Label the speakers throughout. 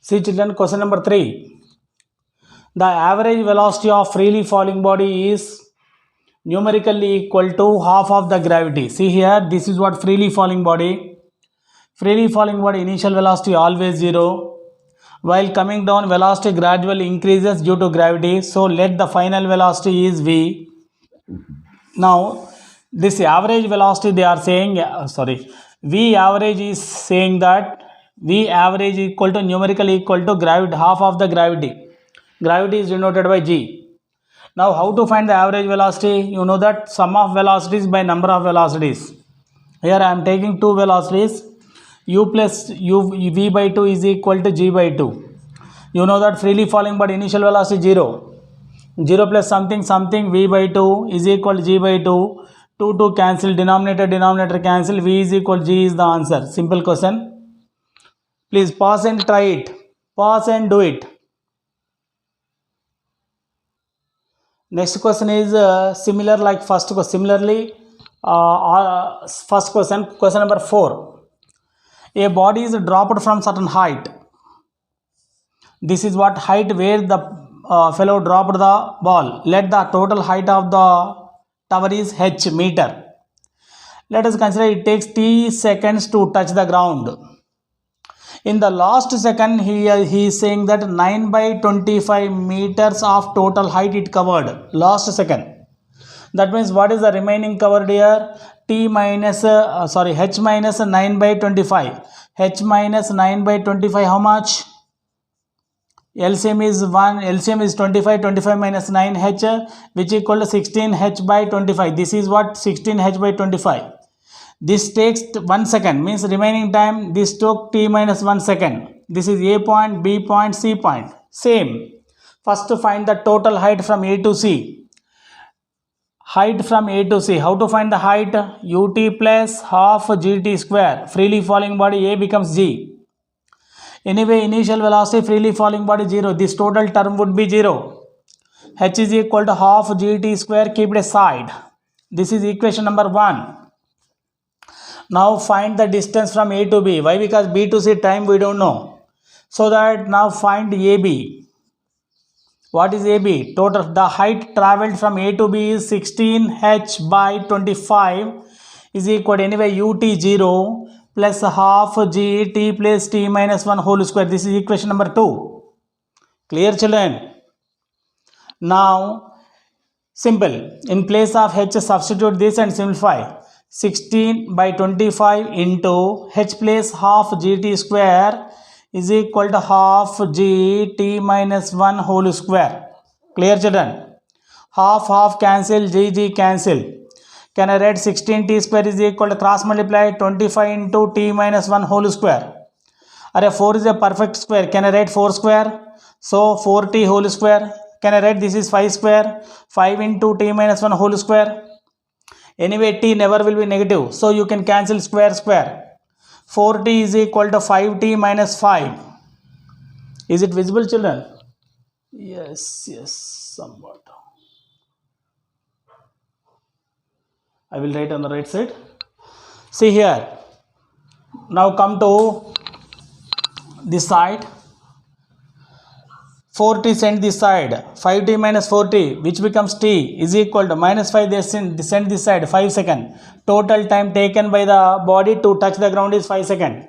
Speaker 1: See children, question number 3. The average velocity of freely falling body is numerically equal to half of the gravity. See here, this is what freely falling body. Freely falling body initial velocity always 0. While coming down, velocity gradually increases due to gravity. So let the final velocity is v. Now this average velocity they are saying, v average is saying that v average equal to numerically equal to gravity, half of the gravity. Gravity is denoted by g. Now how to find the average velocity? You know that sum of velocities by number of velocities. Here I am taking two velocities. U plus u v by 2 is equal to g by 2. You know that freely falling but initial velocity 0. 0 plus something something v by 2 is equal to g by 2. 2 cancel, denominator cancel, v is equal to g is the answer. Simple question. Please pause and try it. Pause and do it. Next question is similar like first question. Similarly, first question number 4. A body is dropped from certain height. This is what height where the fellow dropped the ball. Let the total height of the tower is h meter. Let us consider it takes t seconds to touch the ground. In the last second, he is saying that 9 by 25 meters of total height it covered. Last second. That means what is the remaining covered here? H minus 9 by 25. H minus 9 by 25 how much? LCM is 1. LCM is 25. 25 minus 9h which equal to 16h by 25. This is what 16h by 25. This takes 1 second, means remaining time this took t minus 1 second. This is A point, B point, C point. Same. First to find the total height from A to C. Height from A to C. How to find the height? ut plus half gt square. Freely falling body A becomes g. Anyway, initial velocity freely falling body 0. This total term would be 0. H is equal to half gt square. Keep it aside. This is equation number 1. Now find the distance from A to B. Why? Because B to C time we don't know. So that now find AB. What is AB? Total, the height traveled from A to B is 16h by 25 is equal to anyway ut 0 plus half g t plus t minus 1 whole square. This is equation number 2. Clear children? Now simple. In place of h substitute this and simplify. 16 by 25 into h plus half gt square is equal to half g t minus 1 whole square. Clear children? Half cancel, g cancel. Can I write 16t square is equal to cross multiply 25 into t minus 1 whole square. Array 4 is a perfect square. Can I write 4 square? So 4t whole square. Can I write this is 5 square? 5 into t minus 1 whole square. Anyway, t never will be negative. So you can cancel square. 4t is equal to 5t minus 5. Is it visible children? Yes, somewhat. I will write on the right side. See here. Now come to this side. 4t send this side. 5t minus 4t which becomes t is equal to minus 5 they send this side 5 seconds. Total time taken by the body to touch the ground is 5 seconds.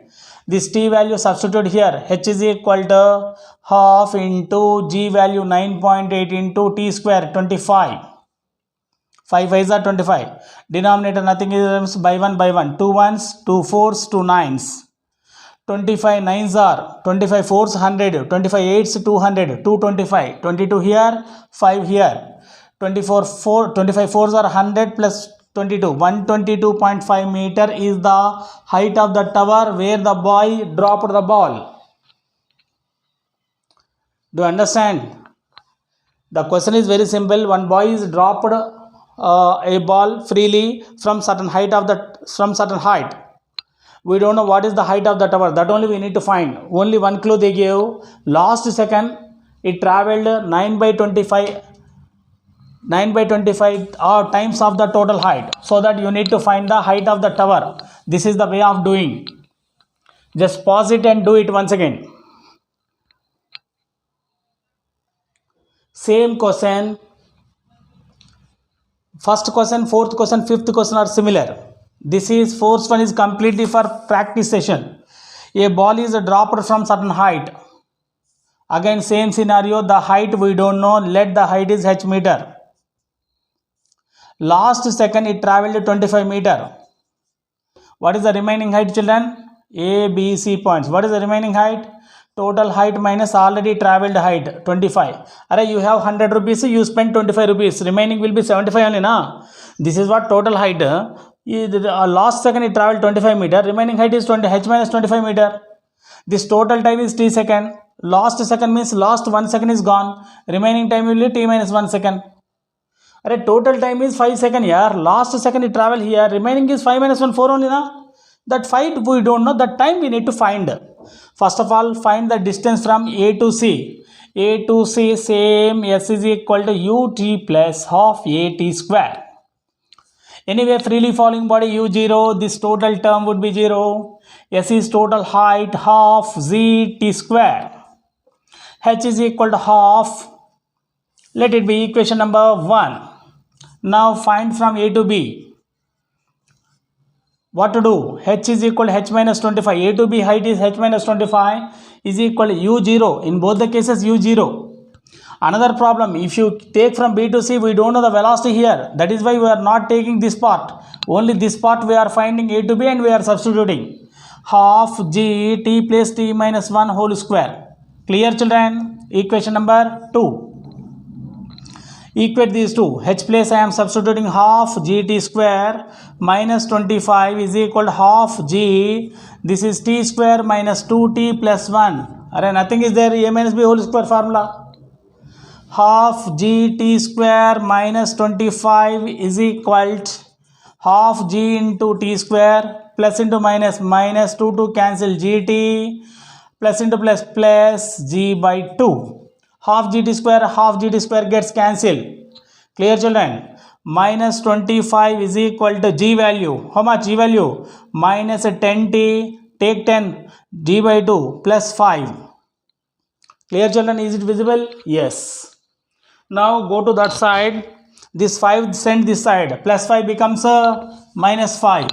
Speaker 1: This t value substitute here. H is equal to half into g value 9.8 into t square 25. 5 5s are 25. Denominator nothing is by 1 by 1. 2 1s, 2 4s, 2 9s. 25 9s are 25 4s 100, 25 8s 200, 225, 22 here, 5 here. 25 4s are 100 plus 22, 122.5 meter is the height of the tower where the boy dropped the ball. Do you understand? The question is very simple. One boy is dropped a ball freely from certain height. We don't know what is the height of the tower. That only we need to find. Only one clue they gave. Last second it traveled 9 by 25 times of the total height. So that you need to find the height of the tower. This is the way of doing. Just pause it and do it once again. Same question. First question, fourth question, fifth question are similar. This is fourth one is completely for practice session. A ball is dropped from certain height. Again same scenario, the height we don't know, let the height is h meter. Last second it traveled 25 meter. What is the remaining height, children? A, B, C points. What is the remaining height? Total height minus already traveled height, 25. Array, you have 100 rupees, you spend 25 rupees. Remaining will be 75 only, na? This is what total height. Last second it traveled 25 meter. Remaining height is 20, h minus 25 meter. This total time is t second. Last second means last 1 second is gone. Remaining time will be t minus 1 second. Array, total time is 5 seconds here. Last second it travel here. Remaining is 5 minus 1, 4 only, na? That 5 we don't know. That time we need to find. First of all, find the distance from A to C. A to C, same, S is equal to ut plus half at square. Anyway, freely falling body u0, this total term would be 0. S is total height, half zt square. H is equal to half. Let it be equation number 1. Now find from A to B. What to do? H is equal to h minus 25. A to B height is h minus 25 is equal to u0. In both the cases u0. Another problem, if you take from B to C, we don't know the velocity here. That is why we are not taking this part. Only this part we are finding A to B and we are substituting. Half g t plus t minus 1 whole square. Clear, children? Equation number 2. Equate these two. H place I am substituting half gt square minus 25 is equal to half g. This is t square minus 2t plus 1. Array, nothing is there. A minus b whole square formula. Half gt square minus 25 is equal to half g into t square plus into minus minus 2 to cancel gt plus into plus g by 2. Half gt square gets cancelled. Clear, children? Minus 25 is equal to g value. How much g value? Minus 10t, take 10, g by 2 plus 5. Clear, children? Is it visible? Yes. Now go to that side. This 5 send this side. Plus 5 becomes minus 5.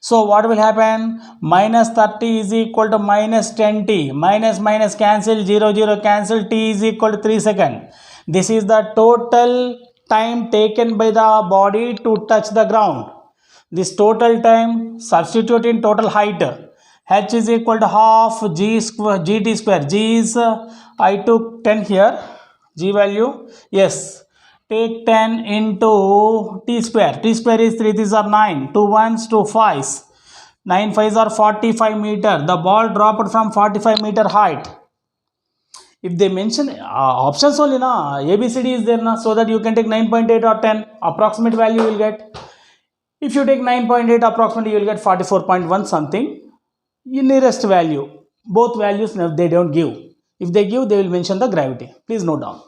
Speaker 1: So what will happen? Minus 30 is equal to minus 10t. Minus cancel, 0 cancel, t is equal to 3 seconds. This is the total time taken by the body to touch the ground. This total time substitute in total height. H is equal to half g square, gt square. G is, I took 10 here. G value, yes. Take 10 into t square. T square is 3 threes are 9. 2 ones, 2 fives. 9 fives are 45 meter. The ball dropped from 45 meter height. If they mention options only, na, ABCD is there, na, so that you can take 9.8 or 10. Approximate value you will get. If you take 9.8 approximately, you will get 44.1 something. In nearest value. Both values they don't give. If they give, they will mention the gravity. Please note down.